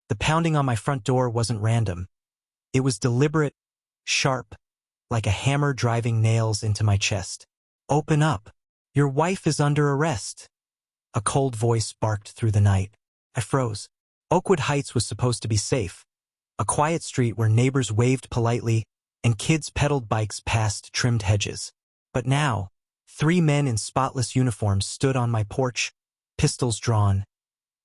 The pounding on my front door wasn't random. It was deliberate, sharp, like a hammer driving nails into my chest. "Open up. Your wife is under arrest." A cold voice barked through the night. I froze. Oakwood Heights was supposed to be safe. A quiet street where neighbors waved politely and kids pedaled bikes past trimmed hedges. But now, 3 men in spotless uniforms stood on my porch, pistols drawn,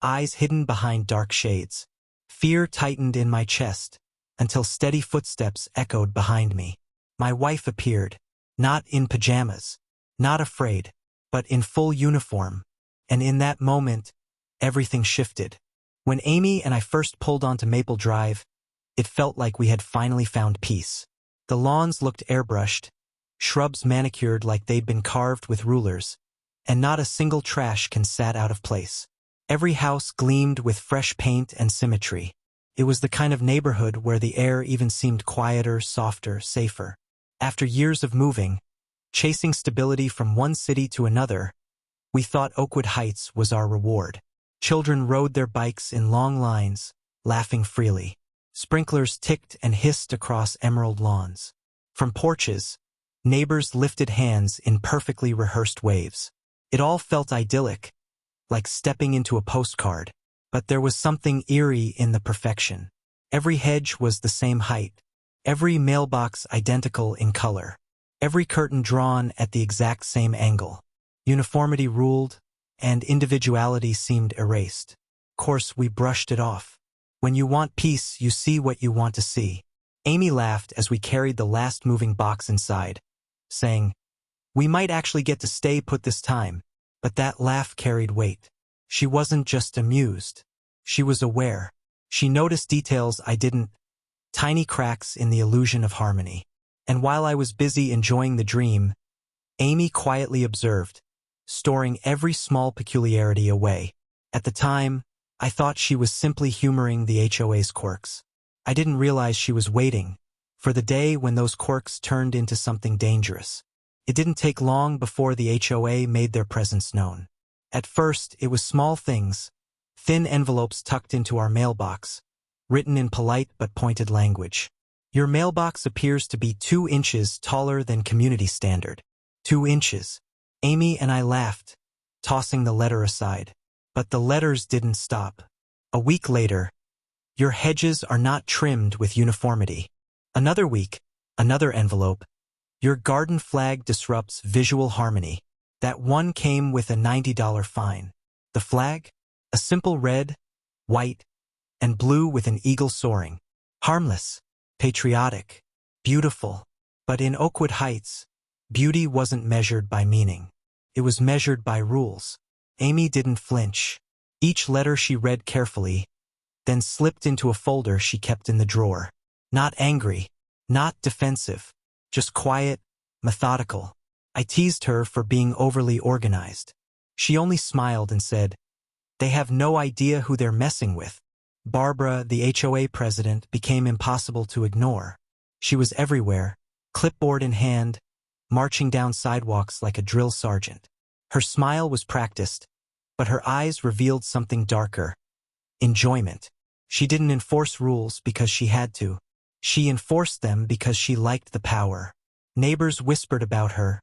eyes hidden behind dark shades. Fear tightened in my chest until steady footsteps echoed behind me. My wife appeared, not in pajamas, not afraid, but in full uniform. And in that moment, everything shifted. When Amy and I first pulled onto Maple Drive, it felt like we had finally found peace. The lawns looked airbrushed, shrubs manicured like they'd been carved with rulers, and not a single trash can sat out of place. Every house gleamed with fresh paint and symmetry. It was the kind of neighborhood where the air even seemed quieter, softer, safer. After years of moving, chasing stability from one city to another, we thought Oakwood Heights was our reward. Children rode their bikes in long lines, laughing freely. Sprinklers ticked and hissed across emerald lawns. From porches, neighbors lifted hands in perfectly rehearsed waves. It all felt idyllic, like stepping into a postcard. But there was something eerie in the perfection. Every hedge was the same height, every mailbox identical in color, every curtain drawn at the exact same angle. Uniformity ruled, and individuality seemed erased. Of course, we brushed it off. When you want peace, you see what you want to see. Amy laughed as we carried the last moving box inside, saying, "We might actually get to stay put this time." But that laugh carried weight. She wasn't just amused. She was aware. She noticed details I didn't, tiny cracks in the illusion of harmony. And while I was busy enjoying the dream, Amy quietly observed, storing every small peculiarity away. At the time, I thought she was simply humoring the HOA's quirks. I didn't realize she was waiting for the day when those quirks turned into something dangerous. It didn't take long before the HOA made their presence known. At first, it was small things, thin envelopes tucked into our mailbox, written in polite but pointed language. "Your mailbox appears to be 2 inches taller than community standard." 2 inches. Amy and I laughed, tossing the letter aside. But the letters didn't stop. A week later, "Your hedges are not trimmed with uniformity." Another week, another envelope. "Your garden flag disrupts visual harmony." That one came with a $90 fine. The flag? A simple red, white, and blue with an eagle soaring. Harmless, patriotic, beautiful. But in Oakwood Heights, beauty wasn't measured by meaning. It was measured by rules. Amy didn't flinch. Each letter she read carefully, then slipped into a folder she kept in the drawer. Not angry, not defensive, just quiet, methodical. I teased her for being overly organized. She only smiled and said, "They have no idea who they're messing with." Barbara, the HOA president, became impossible to ignore. She was everywhere, clipboard in hand, marching down sidewalks like a drill sergeant. Her smile was practiced, but her eyes revealed something darker. Enjoyment. She didn't enforce rules because she had to. She enforced them because she liked the power. Neighbors whispered about her,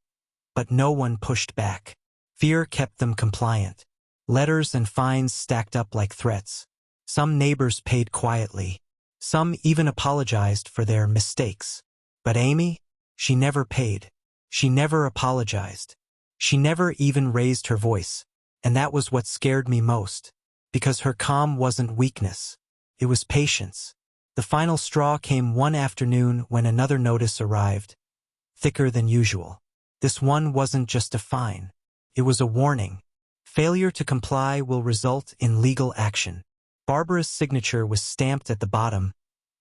but no one pushed back. Fear kept them compliant. Letters and fines stacked up like threats. Some neighbors paid quietly. Some even apologized for their mistakes. But Amy? She never paid. She never apologized. She never even raised her voice. And that was what scared me most. Because her calm wasn't weakness. It was patience. The final straw came one afternoon when another notice arrived, thicker than usual. This one wasn't just a fine. It was a warning. Failure to comply will result in legal action. Barbara's signature was stamped at the bottom,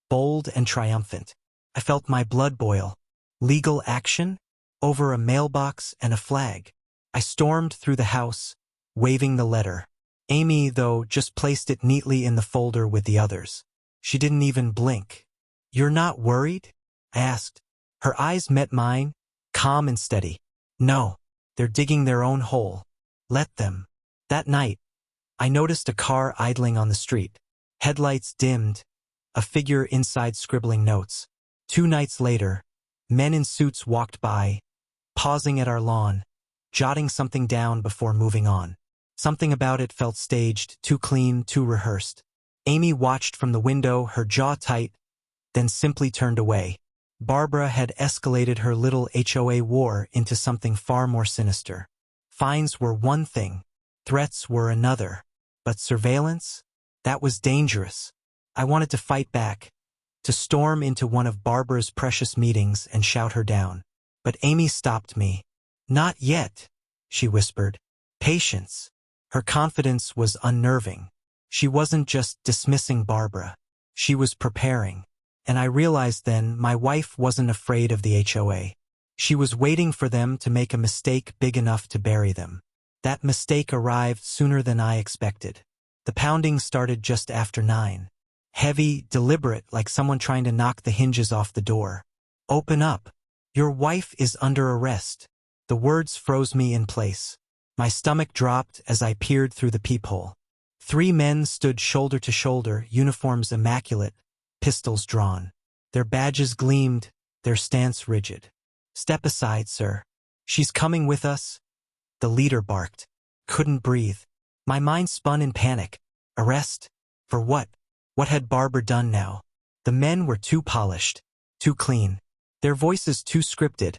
bold and triumphant. I felt my blood boil. Legal action? Over a mailbox and a flag. I stormed through the house, waving the letter. Amy, though, just placed it neatly in the folder with the others. She didn't even blink. "You're not worried?" I asked. Her eyes met mine, calm and steady. "No, they're digging their own hole. Let them." That night, I noticed a car idling on the street. Headlights dimmed, a figure inside scribbling notes. 2 nights later, men in suits walked by, pausing at our lawn, jotting something down before moving on. Something about it felt staged, too clean, too rehearsed. Amy watched from the window, her jaw tight, then simply turned away. Barbara had escalated her little HOA war into something far more sinister. Fines were one thing, threats were another. But surveillance? That was dangerous. I wanted to fight back, to storm into one of Barbara's precious meetings and shout her down. But Amy stopped me. "Not yet," she whispered. "Patience." Her confidence was unnerving. She wasn't just dismissing Barbara. She was preparing. And I realized then my wife wasn't afraid of the HOA. She was waiting for them to make a mistake big enough to bury them. That mistake arrived sooner than I expected. The pounding started just after 9. Heavy, deliberate, like someone trying to knock the hinges off the door. "Open up. Your wife is under arrest." The words froze me in place. My stomach dropped as I peered through the peephole. 3 men stood shoulder to shoulder, uniforms immaculate, pistols drawn. Their badges gleamed, their stance rigid. "Step aside, sir. She's coming with us." The leader barked. Couldn't breathe. My mind spun in panic. Arrest? For what? What had Barbara done now? The men were too polished, too clean. Their voices too scripted,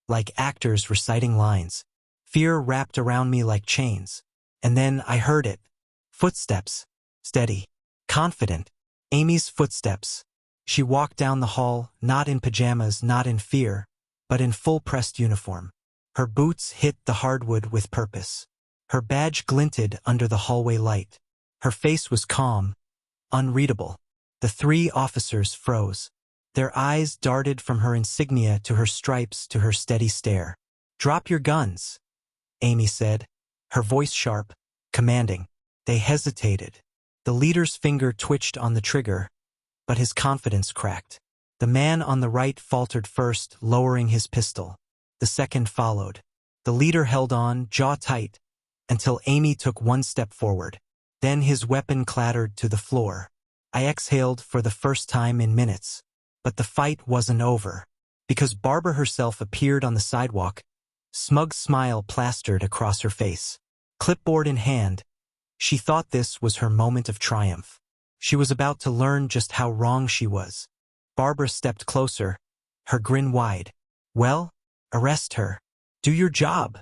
like actors reciting lines. Fear wrapped around me like chains. And then I heard it. Footsteps. Steady. Confident. Amy's footsteps. She walked down the hall, not in pajamas, not in fear, but in full-pressed uniform. Her boots hit the hardwood with purpose. Her badge glinted under the hallway light. Her face was calm, unreadable. The 3 officers froze. Their eyes darted from her insignia to her stripes to her steady stare. "Drop your guns," Amy said, her voice sharp, commanding. They hesitated. The leader's finger twitched on the trigger, but his confidence cracked. The man on the right faltered first, lowering his pistol. The second followed. The leader held on, jaw tight, until Amy took 1 step forward. Then his weapon clattered to the floor. I exhaled for the first time in minutes. But the fight wasn't over, because Barbara herself appeared on the sidewalk, smug smile plastered across her face. Clipboard in hand, she thought this was her moment of triumph. She was about to learn just how wrong she was. Barbara stepped closer, her grin wide. "Well, arrest her. Do your job,"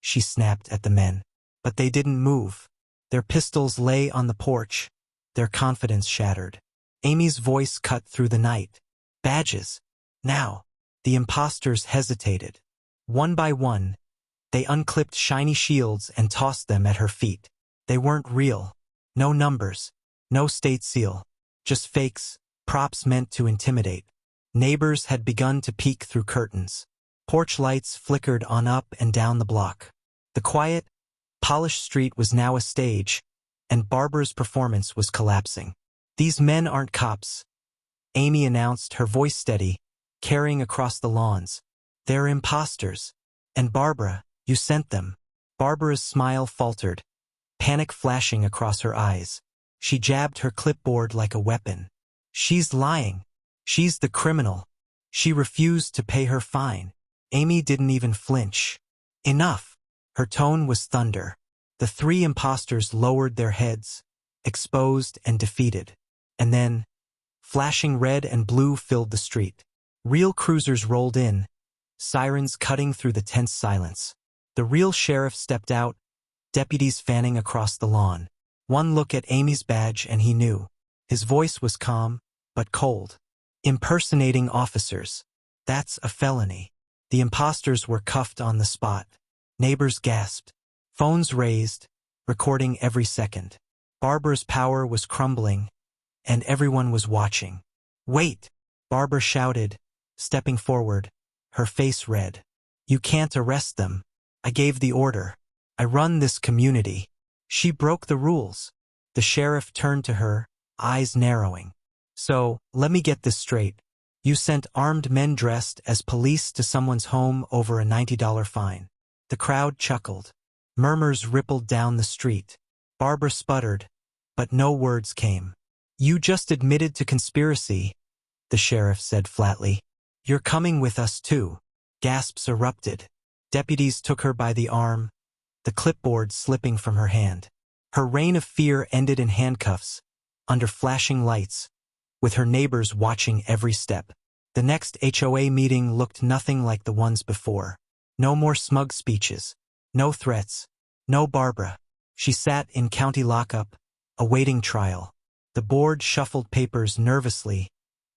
she snapped at the men. But they didn't move. Their pistols lay on the porch, their confidence shattered. Amy's voice cut through the night. "Badges. Now." The imposters hesitated. One by one, they unclipped shiny shields and tossed them at her feet. They weren't real. No numbers. No state seal. Just fakes, props meant to intimidate. Neighbors had begun to peek through curtains. Porch lights flickered on up and down the block. The quiet, polished street was now a stage, and Barbara's performance was collapsing. "These men aren't cops," Amy announced, her voice steady, carrying across the lawns. "They're imposters. And Barbara, you sent them." Barbara's smile faltered, panic flashing across her eyes. She jabbed her clipboard like a weapon. "She's lying. She's the criminal. She refused to pay her fine." Amy didn't even flinch. "Enough." Her tone was thunder. The 3 imposters lowered their heads, exposed and defeated. And then, flashing red and blue filled the street. Real cruisers rolled in, sirens cutting through the tense silence. The real sheriff stepped out, deputies fanning across the lawn. One look at Amy's badge and he knew. His voice was calm, but cold. "Impersonating officers. That's a felony." The imposters were cuffed on the spot. Neighbors gasped. Phones raised, recording every second. Barbara's power was crumbling, and everyone was watching. "Wait!" Barbara shouted, stepping forward, her face red. "You can't arrest them. I gave the order. I run this community." She broke the rules. The sheriff turned to her, eyes narrowing. "So, let me get this straight. You sent armed men dressed as police to someone's home over a $90 fine." The crowd chuckled. Murmurs rippled down the street. Barbara sputtered, but no words came. You just admitted to conspiracy, the sheriff said flatly. You're coming with us too. Gasps erupted. Deputies took her by the arm, the clipboard slipping from her hand. Her reign of fear ended in handcuffs, under flashing lights, with her neighbors watching every step. The next HOA meeting looked nothing like the ones before. No more smug speeches. No threats. No Barbara. She sat in county lockup, awaiting trial. The board shuffled papers nervously,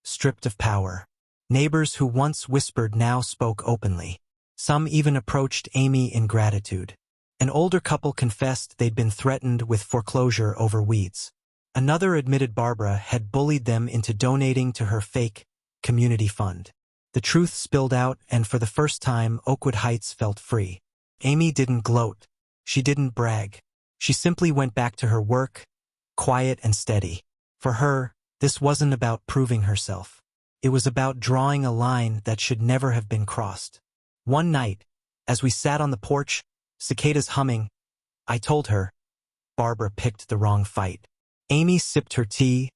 stripped of power. Neighbors who once whispered now spoke openly. Some even approached Amy in gratitude. An older couple confessed they'd been threatened with foreclosure over weeds. Another admitted Barbara had bullied them into donating to her fake community fund. The truth spilled out, and for the first time, Oakwood Heights felt free. Amy didn't gloat. She didn't brag. She simply went back to her work, quiet and steady. For her, this wasn't about proving herself. It was about drawing a line that should never have been crossed. One night, as we sat on the porch, cicadas humming, I told her, Barbara picked the wrong fight. Amy sipped her tea,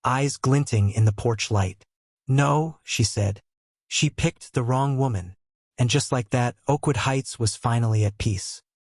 eyes glinting in the porch light. No, she said. She picked the wrong woman. And just like that, Oakwood Heights was finally at peace.